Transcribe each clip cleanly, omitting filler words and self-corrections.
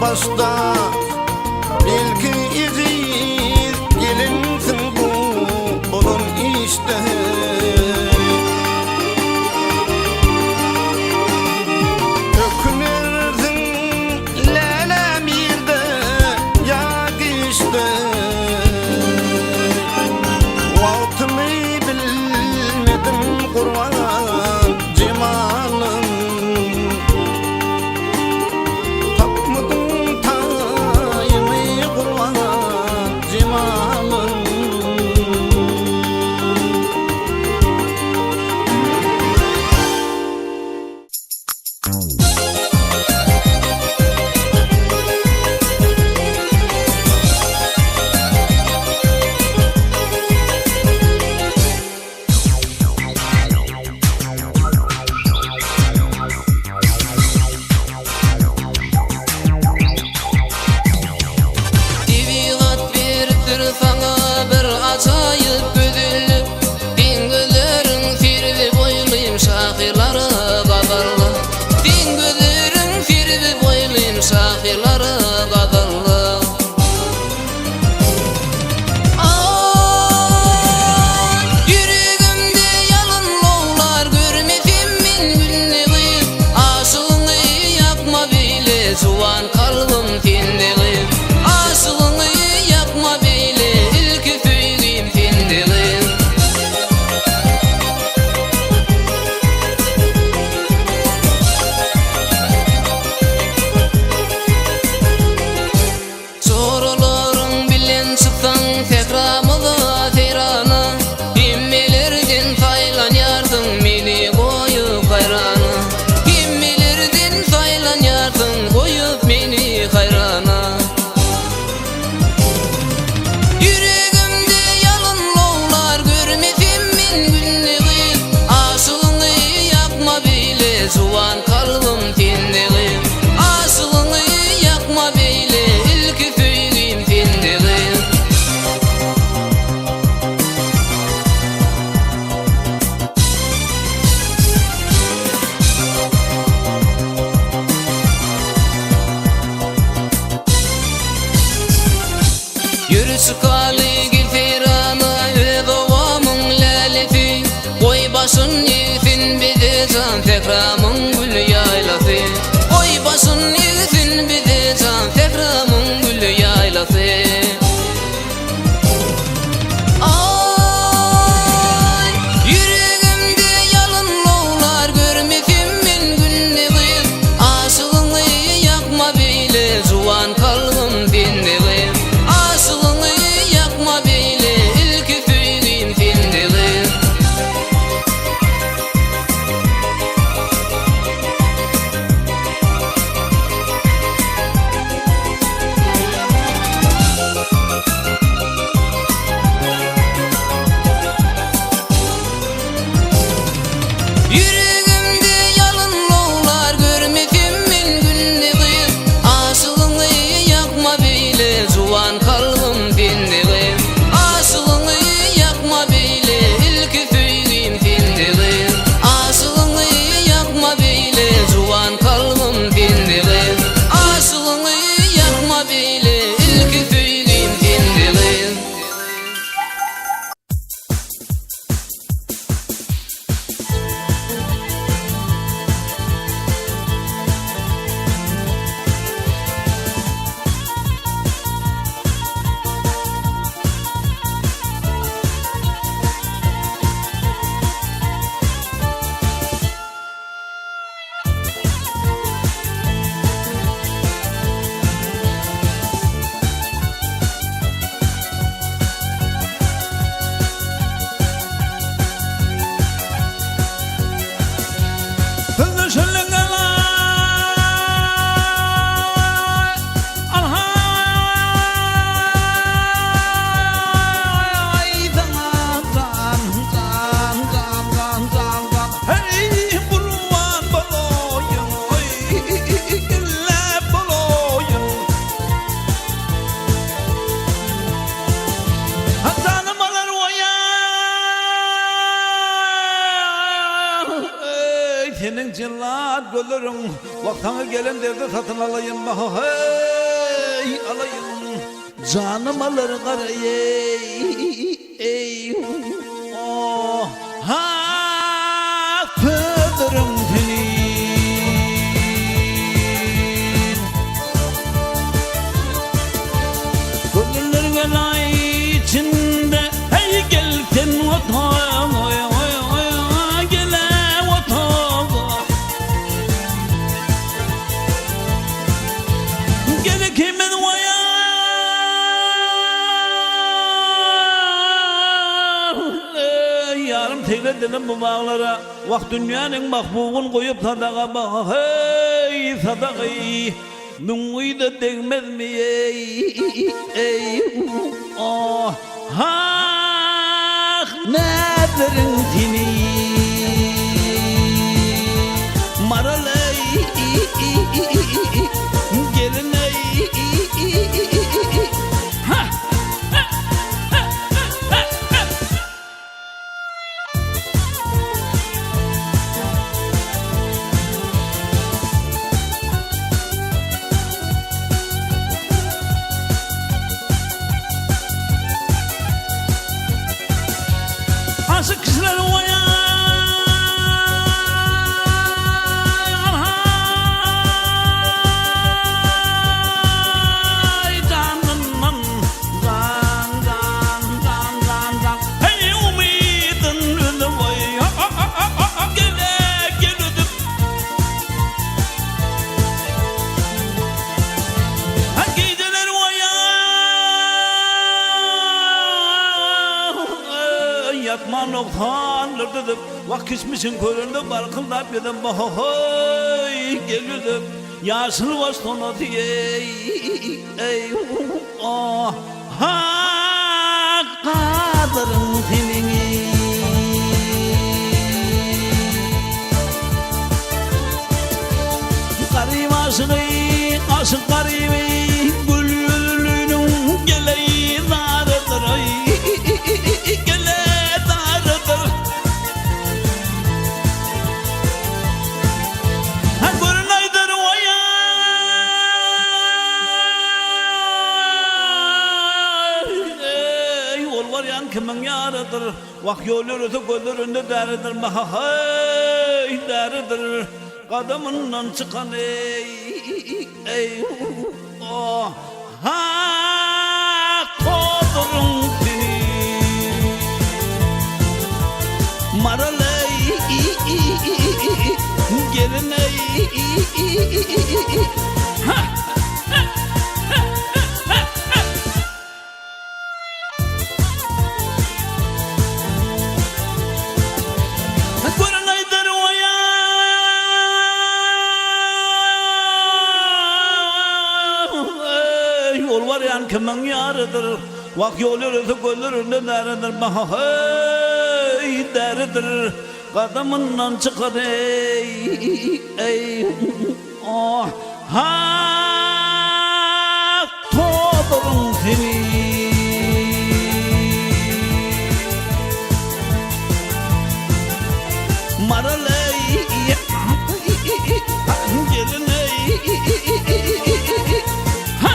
başta belki izir gelinsin bu bulun işte. Ökünürdün lelem yerde ya işte. Vaktimi bilmedim kurban cemalım. Tapmadım ta yıllar gülürüm. Vaktana gelen derde satın alayım. Hey alayım. Canım alır karayı. Ey oh ha pıdırım seni. Gönüllerin ay içinde hey gel sen vatan gele vatan gele kimin vaya yarım teyledim bu bağlara vakt dünyanın mahbuğun koyup sadaqa bak hey sadaqayı Nung'uy da değmez mi ey oh ah nelerin seni maralay gelinay ha Aşık kişiler vaya canım can hey umidin ödüm vaya gel ödüm geceler vaya yatma noktanlardadır vak küsmüşün köründe barkıldap yedim hey geliyordum yaşlı var sonu diye ey oh ha kadırım senin garip aşık garip gülünün geleği darıdır gele darıdır ha görünaydır vaya yol var yan kimin yarıdır vak yolları da gözlerinde deridir hey deridir kadımından çıkan ey oh ha kodurun seni maralay gelinay ha görünaydır vaya yol var yan kimin yarıdır vak yolları da gözlerinde deridir hey deridir kadımından çıkar ey oh ha kodurun seni maralay gelinay ha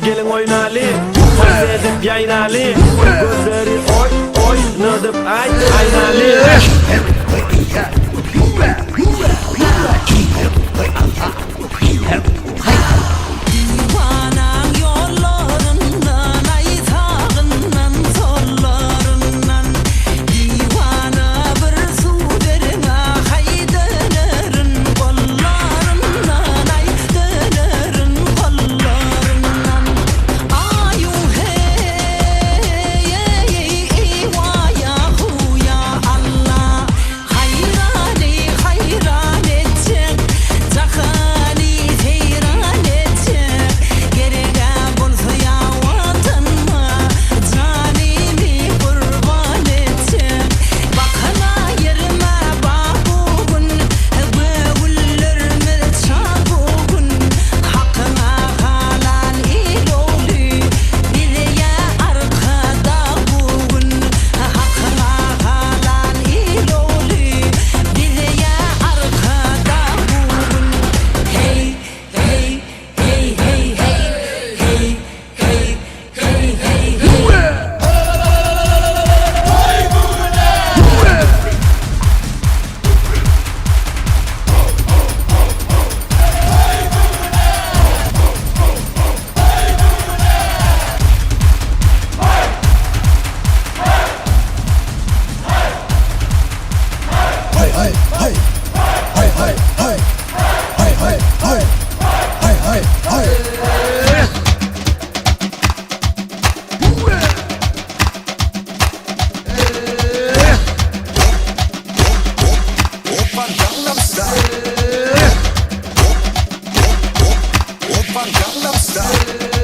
Gelin oynali, hazredip yaynali. Gözleri oy oy dip aynali Divanang yollarından ay tağından sollarından divana bir su derine haydelerin kollarından ay delerin kollarından ayu hey vaya huya Allah hayrani hayran edecek zakani teyran edecek gerege bulsa ya vatanma canimi kurban edecek bakana yerime babugun bevullerime çabugun hakkına halal iloli bize arkada bugun hakkına halal iloli bize arkada bugun hey hey hey hey hey hey hey hey hey Oppa Gangnam Style. Oppa Gangnam Style.